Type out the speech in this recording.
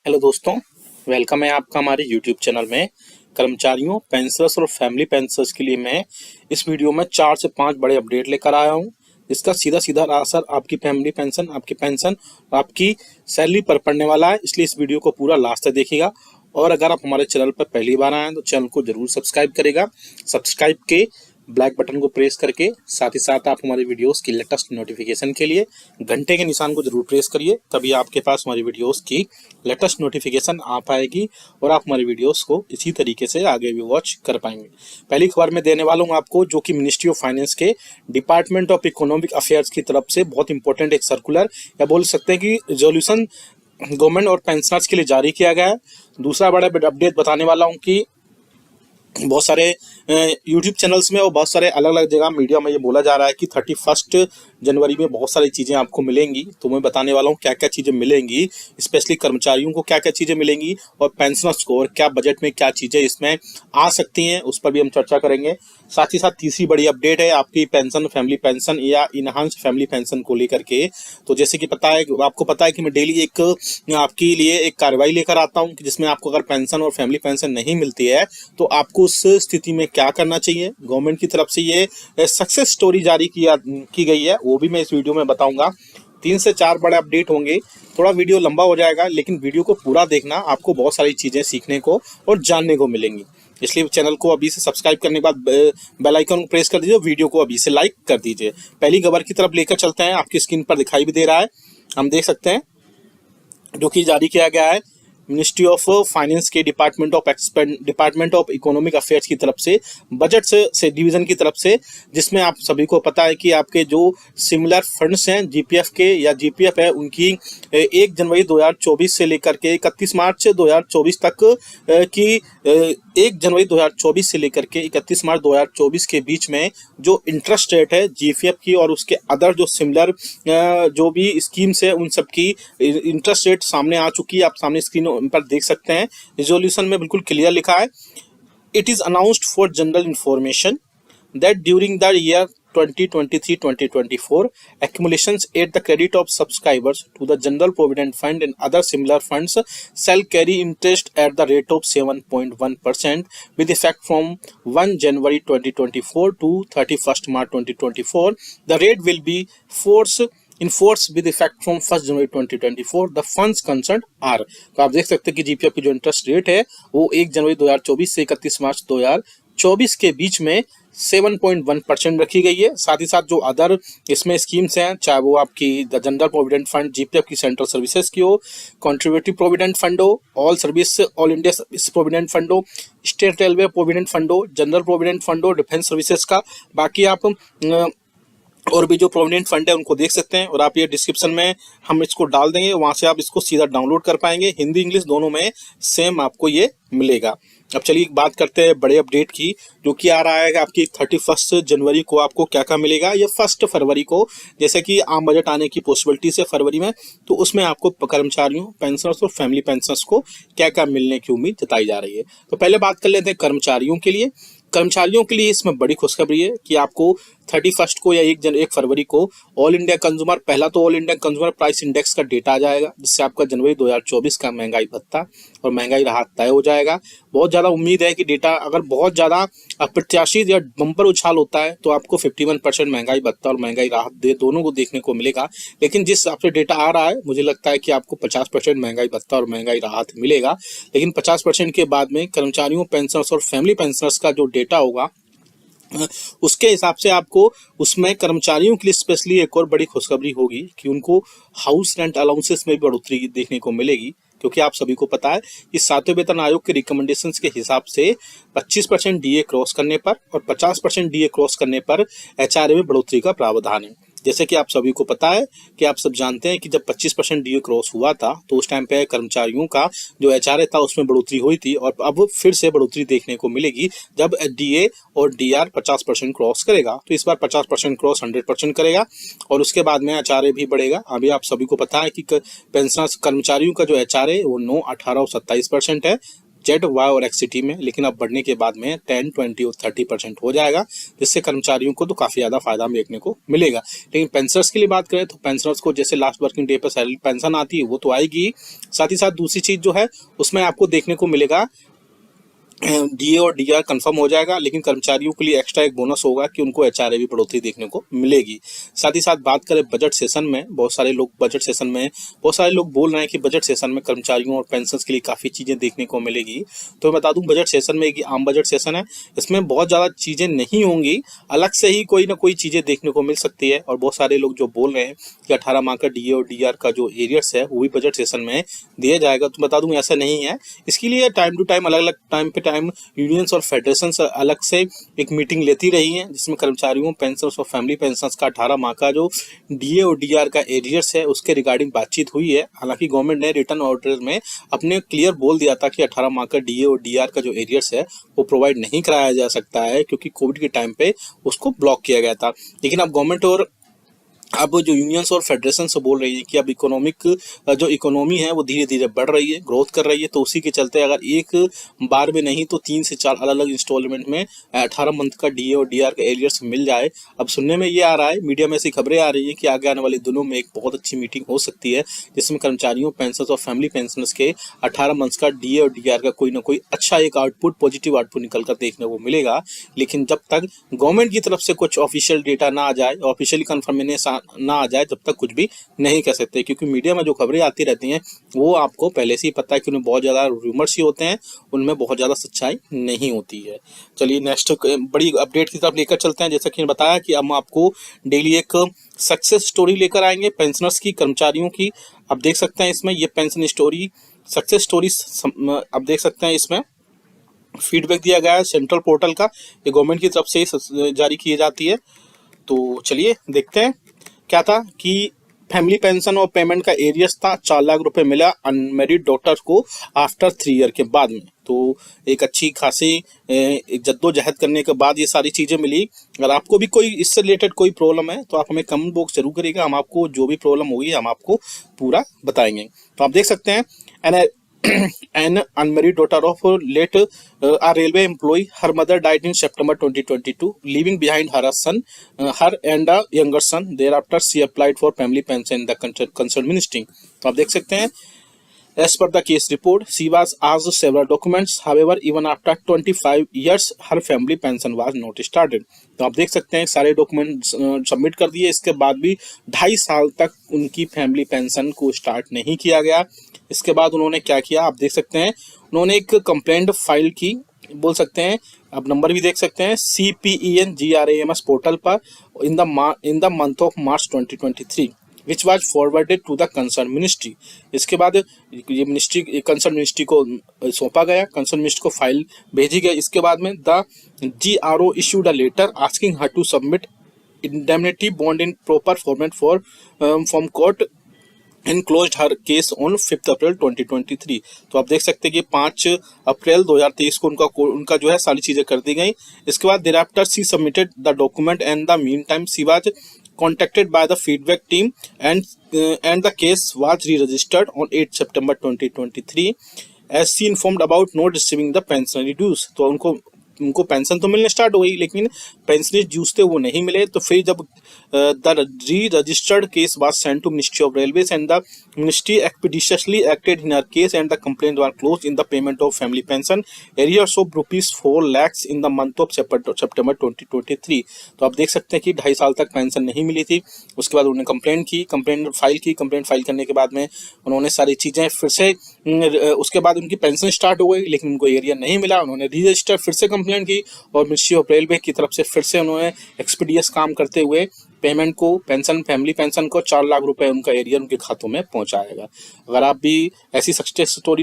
Hello दोस्तों, welcome है आपका हमारे यूट्यूब चैनल में। कर्मचारियों, पेंशनर्स और फैमिली पेंशनर्स के लिए मैं इस वीडियो में 4 से 5 बड़े अपडेट लेकर आया हूं, जिसका सीधा सीधा असर आपकी फैमिली पेंशन, आपकी पेंशन और आपकी सैलरी पर पड़ने वाला है। इसलिए इस वीडियो को पूरा लास्ट तक देखिएगा। और अगर आप हमारे चैनल पर पहली बार आए हैं तो चैनल को जरूर सब्सक्राइब करेगा। सब्सक्राइब के ब्लैक बटन को प्रेस करके साथ ही साथ आप हमारे वीडियोस की लेटेस्ट नोटिफिकेशन के लिए घंटे के निशान को जरूर प्रेस करिए, तभी आपके पास हमारी वीडियोस की लेटेस्ट नोटिफिकेशन आ पाएगी और आप हमारी वीडियोस को इसी तरीके से आगे भी वॉच कर पाएंगे। पहली खबर मैं देने वाला हूँ आपको, जो कि मिनिस्ट्री ऑफ फाइनेंस के डिपार्टमेंट ऑफ इकोनॉमिक अफेयर्स की तरफ से बहुत इंपॉर्टेंट एक सर्कुलर या बोल सकते हैं कि रेजोल्यूशन गवर्नमेंट और पेंशनर्स के लिए जारी किया गया है। दूसरा बड़ा अपडेट बताने वाला हूँ कि बहुत सारे यूट्यूब चैनल्स में और बहुत सारे अलग अलग जगह मीडिया में ये बोला जा रहा है कि 31 जनवरी में बहुत सारी चीज़ें आपको मिलेंगी। तो मैं बताने वाला हूँ क्या क्या चीज़ें मिलेंगी, स्पेशली कर्मचारियों को क्या क्या चीज़ें मिलेंगी और पेंशनर्स को, और क्या बजट में क्या चीज़ें इसमें आ सकती हैं, उस पर भी हम चर्चा करेंगे। साथ ही साथ तीसरी बड़ी अपडेट है आपकी पेंशन, फैमिली पेंशन या इनहांस फैमिली पेंशन को लेकर के। तो जैसे कि आपको पता है कि मैं डेली एक आपके लिए एक कार्रवाई लेकर आता हूँ, जिसमें आपको अगर पेंशन और फैमिली पेंशन नहीं मिलती है तो आपको उस स्थिति में क्या करना चाहिए। गवर्नमेंट की तरफ से ये सक्सेस स्टोरी जारी की गई है, वो भी मैं इस वीडियो में बताऊंगा। 3 से 4 बड़े अपडेट होंगे। थोड़ा वीडियो लंबा हो जाएगा, लेकिन वीडियो को पूरा देखना, आपको बहुत सारी चीज़ें सीखने को और जानने को मिलेंगी। इसलिए चैनल को अभी से सब्सक्राइब करने के बाद बेल आइकन को प्रेस कर दीजिए, वीडियो को अभी से लाइक कर दीजिए। पहली खबर की तरफ लेकर चलते हैं, आपकी स्क्रीन पर दिखाई भी दे रहा है, हम देख सकते हैं, जो कि जारी किया गया है मिनिस्ट्री ऑफ फाइनेंस के डिपार्टमेंट ऑफ इकोनॉमिक अफेयर्स की तरफ से, बजट से डिवीजन की तरफ से, जिसमें आप सभी को पता है कि आपके जो सिमिलर फंड्स हैं जीपीएफ के या जीपीएफ है, उनकी 1 जनवरी 2024 से लेकर के 31 मार्च 2024 तक की 1 जनवरी 2024 से लेकर के 31 मार्च 2024 के बीच में जो इंटरेस्ट रेट है जीपीएफ की और उसके अदर जो सिमिलर जो भी स्कीम्स है, उन सब की इंटरेस्ट रेट सामने आ चुकी है। आप सामने स्क्रीन पर देख सकते हैं, रिजोल्यूशन में बिल्कुल क्लियर लिखा है, it is announced for general information that during the year 2023-2024 accumulations at the credit of subscribers to the general provident fund and other similar funds shall carry interest at the rate of 7.1% with effect from 1 January 2024 to 31st March 2024. The rate will be in force with effect from 1st January 2024. The funds concerned are, तो आप देख सकते हैं कि GPF की जो interest rate है वो 1 जनवरी 2024 से 31 मार्च 2024 के बीच में 7.1% रखी गई है। साथ ही साथ जो अदर इसमें स्कीम्स हैं, चाहे वो आपकी जनरल प्रोविडेंट फंड जीपीएफ की सेंट्रल सर्विसेज की हो, कॉन्ट्रीब्यूटिव प्रोविडेंट फंड हो, all India service provident fund हो, स्टेट रेलवे प्रोविडेंट फंड हो, जनरल प्रोविडेंट फंड हो, डिफेंस सर्विसेज का, बाकी आप और भी जो प्रोविडेंट फंड है उनको देख सकते हैं। और आप ये डिस्क्रिप्शन में हम इसको डाल देंगे, वहाँ से आप इसको सीधा डाउनलोड कर पाएंगे। हिंदी इंग्लिश दोनों में सेम आपको ये मिलेगा। अब चलिए बात करते हैं बड़े अपडेट की, जो कि आ रहा है आपकी 31 जनवरी को आपको क्या क्या मिलेगा। ये 1 फरवरी को, जैसे कि आम बजट आने की पॉसिबिलिटी से फरवरी में, तो उसमें आपको कर्मचारियों, पेंशनर्स और फैमिली पेंशनर्स को क्या क्या मिलने की उम्मीद जताई जा रही है। तो पहले बात कर लेते हैं कर्मचारियों के लिए। कर्मचारियों के लिए इसमें बड़ी खुशखबरी है कि आपको 31 को या 1 फरवरी को ऑल इंडिया कंज्यूमर, पहला तो all India consumer price index का डेटा आ जाएगा, जिससे आपका जनवरी 2024 का महंगाई भत्ता और महंगाई राहत तय हो जाएगा। बहुत ज़्यादा उम्मीद है कि डेटा अगर बहुत ज़्यादा अप्रत्याशित या बम्पर उछाल होता है तो आपको 51% महंगाई भत्ता और महंगाई राहत दोनों को देखने को मिलेगा। लेकिन जिस हिसाब से डेटा आ रहा है, मुझे लगता है कि आपको 50% महंगाई भत्ता और महंगाई राहत मिलेगा। लेकिन 50% के बाद में कर्मचारियों, पेंशनर्स और फैमिली पेंशनर्स का जो डेटा होगा, उसके हिसाब से आपको उसमें कर्मचारियों के लिए स्पेशली एक और बड़ी खुशखबरी होगी कि उनको हाउस रेंट अलाउंसेस में भी बढ़ोतरी देखने को मिलेगी। क्योंकि आप सभी को पता है कि 7वें वेतन आयोग के रिकमेंडेशंस के हिसाब से 25% डीए क्रॉस करने पर और 50% डीए क्रॉस करने पर एचआरए में बढ़ोतरी का प्रावधान है। जैसे कि आप सभी को पता है कि आप सब जानते हैं कि जब 25% डीए क्रॉस हुआ था तो उस टाइम पे कर्मचारियों का जो एचआरए था उसमें बढ़ोतरी हुई थी, और अब फिर से बढ़ोतरी देखने को मिलेगी जब डीए और डीआर 50% क्रॉस करेगा। तो इस बार 50% क्रॉस 100% करेगा और उसके बाद में एचआरए भी बढ़ेगा। अभी आप सभी को पता है कि पेंशनर्स कर्मचारियों का जो एचआरए वो 9, 18 और 27% है, जेड, वाई और एक्स सिटी में, लेकिन अब बढ़ने के बाद में 10, 20 और 30% हो जाएगा, जिससे कर्मचारियों को तो काफ़ी ज़्यादा फायदा देखने को मिलेगा। लेकिन पेंशनर्स के लिए बात करें तो पेंशनर्स को जैसे लास्ट वर्किंग डे पर सैलरी पेंशन आती है वो तो आएगी, साथ ही साथ दूसरी चीज़ जो है उसमें आपको देखने को मिलेगा डीए और डीआर कंफर्म हो जाएगा, लेकिन कर्मचारियों के लिए एक्स्ट्रा एक बोनस होगा कि उनको एचआरए भी बढ़ोतरी देखने को मिलेगी। साथ ही साथ बात करें बजट सेशन में, बहुत सारे लोग बोल रहे हैं कि बजट सेशन में कर्मचारियों और पेंशनर्स के लिए काफ़ी चीज़ें देखने को मिलेगी। तो मैं बता दूं बजट सेशन में एक आम बजट सेशन है, इसमें बहुत ज़्यादा चीज़ें नहीं होंगी, अलग से ही कोई ना कोई चीज़ें देखने को मिल सकती है। और बहुत सारे लोग जो बोल रहे हैं कि 18 माह का डीए और डीआर का जो एरियर्स है वो भी बजट सेशन में दिया जाएगा, तो बता दूं ऐसा नहीं है। इसके लिए टाइम टू टाइम अलग अलग टाइम पे टाइम यूनियंस और फेडरेशन अलग से एक मीटिंग लेती रही हैं, जिसमें कर्मचारियों, पेंशनर्स और फैमिली पेंशनर्स का 18 माह का जो डीए और डीआर का एरियर्स है उसके रिगार्डिंग बातचीत हुई है। हालांकि गवर्नमेंट ने रिटर्न ऑर्डर में अपने क्लियर बोल दिया था कि 18 माह का डीए और डीआर का जो एरियर्स है वो प्रोवाइड नहीं कराया जा सकता है, क्योंकि कोविड के टाइम पे उसको ब्लॉक किया गया था। लेकिन अब गवर्नमेंट और अब जो यूनियंस और फेडरेशन से बोल रही है कि अब जो इकोनॉमी है वो धीरे धीरे बढ़ रही है, ग्रोथ कर रही है, तो उसी के चलते अगर एक बार में नहीं तो 3 से 4 अलग अलग इंस्टॉलमेंट में 18 मंथ का डीए और डीआर का एरियर्स मिल जाए। अब सुनने में ये आ रहा है, मीडिया में ऐसी खबरें आ रही है कि आगे आने वाले दिनों में एक बहुत अच्छी मीटिंग हो सकती है, जिसमें कर्मचारियों, पेंशनर्स और फैमिली पेंशनर्स के 18 मंथ्स का डीए और डीआर का कोई ना कोई अच्छा एक आउटपुट, पॉजिटिव आउटपुट निकल कर देखने को मिलेगा। लेकिन जब तक गवर्नमेंट की तरफ से कुछ ऑफिशियल डेटा ना आ जाए, ऑफिशियली कन्फर्मेशन ना आ जाए, तब तक कुछ भी नहीं कह सकते, क्योंकि मीडिया में जो खबरें आती रहती हैं वो आपको पहले से ही पता है कि उनमें बहुत ज़्यादा रूमर्स ही होते हैं, उनमें बहुत ज़्यादा सच्चाई नहीं होती है। चलिए नेक्स्ट बड़ी अपडेट की तरफ लेकर चलते हैं। जैसा कि बताया कि हम आपको डेली एक सक्सेस स्टोरी लेकर आएंगे पेंशनर्स की, कर्मचारियों की। आप देख सकते हैं इसमें ये पेंशन स्टोरी, सक्सेस स्टोरी आप देख सकते हैं, इसमें फीडबैक दिया गया है सेंट्रल पोर्टल का, ये गवर्नमेंट की तरफ से जारी की जाती है। तो चलिए देखते हैं क्या था कि फैमिली पेंशन और पेमेंट का एरियर्स था 4 लाख रुपए मिला अनमेरिड डॉक्टर को आफ्टर 3 ईयर के बाद में। तो एक अच्छी खासी जद्दोजहद करने के बाद ये सारी चीज़ें मिली। अगर आपको भी कोई इससे रिलेटेड कोई प्रॉब्लम है तो आप हमें कमेंट बॉक्स जरूर करिएगा, हम आपको जो भी प्रॉब्लम होगी हम आपको पूरा बताएंगे। तो आप देख सकते हैं an unmarried daughter of late a railway employee. Her mother died in September 2022, leaving behind her a son, her and a younger son. Thereafter, she applied for family pension in the concerned ministry. तो आप देख सकते हैं, as per the case report, she was asked several documents. However, even after 25 years, her family pension was not started. तो आप देख सकते हैं सारे डॉक्यूमेंट सबमिट कर दिए, इसके बाद भी 2.5 साल तक उनकी फैमिली पेंशन को स्टार्ट नहीं किया गया। इसके बाद उन्होंने क्या किया आप देख सकते हैं, उन्होंने एक कंप्लेंट फाइल की, बोल सकते हैं, आप नंबर भी देख सकते हैं, CPENGRAMS पोर्टल पर इन the month of March 2023 which was forwarded to the concerned ministry. इसके बाद ये मिनिस्ट्री, कंसर्न मिनिस्ट्री को सौंपा गया, कंसर्न मिनिस्ट्री को फाइल भेजी गई। इसके बाद में the GRO issued a letter asking her to submit indemnity bond in proper format from court and closed her case on 5 अप्रैल 2023। तो आप देख सकते हैं कि 5 अप्रैल 2023 को उनका जो है सारी चीज़ें कर दी गई। इसके बाद thereafter she submitted the document and the meantime she was contacted by the feedback team and the case was re-registered on 8 September 2023 as she informed about not receiving the pensionary dues। तो उनको pension तो मिलने start हो गई, लेकिन pensionary dues थे वो नहीं मिले। तो फिर जब the re-registered case was sent to ministry of railways and the ministry expeditiously acted in her case and the complaint were close in the payment of family pension arrears of ₹4 lakhs in the month of September 2023। तो आप देख सकते हैं कि 2.5 साल तक pension नहीं मिली थी। उसके बाद उन्होंने कंप्लेंट फाइल करने के बाद में उन्होंने सारी चीज़ें फिर से, उसके बाद उनकी पेंशन स्टार्ट हो गई, लेकिन उनको एरिया नहीं मिला। उन्होंने री रजिस्टर फिर से कंप्लेंट की और मिनिस्ट्री ऑफ रेलवे की तरफ से फिर से उन्होंने एक्सपीडियस काम करते हुए पेमेंट को, फैमिली पेंशन को 4 लाख रुपए उनका एरिया उनके खातों में पहुंचाएगा। अगर आप भी ऐसी सक्सेस स्टोरी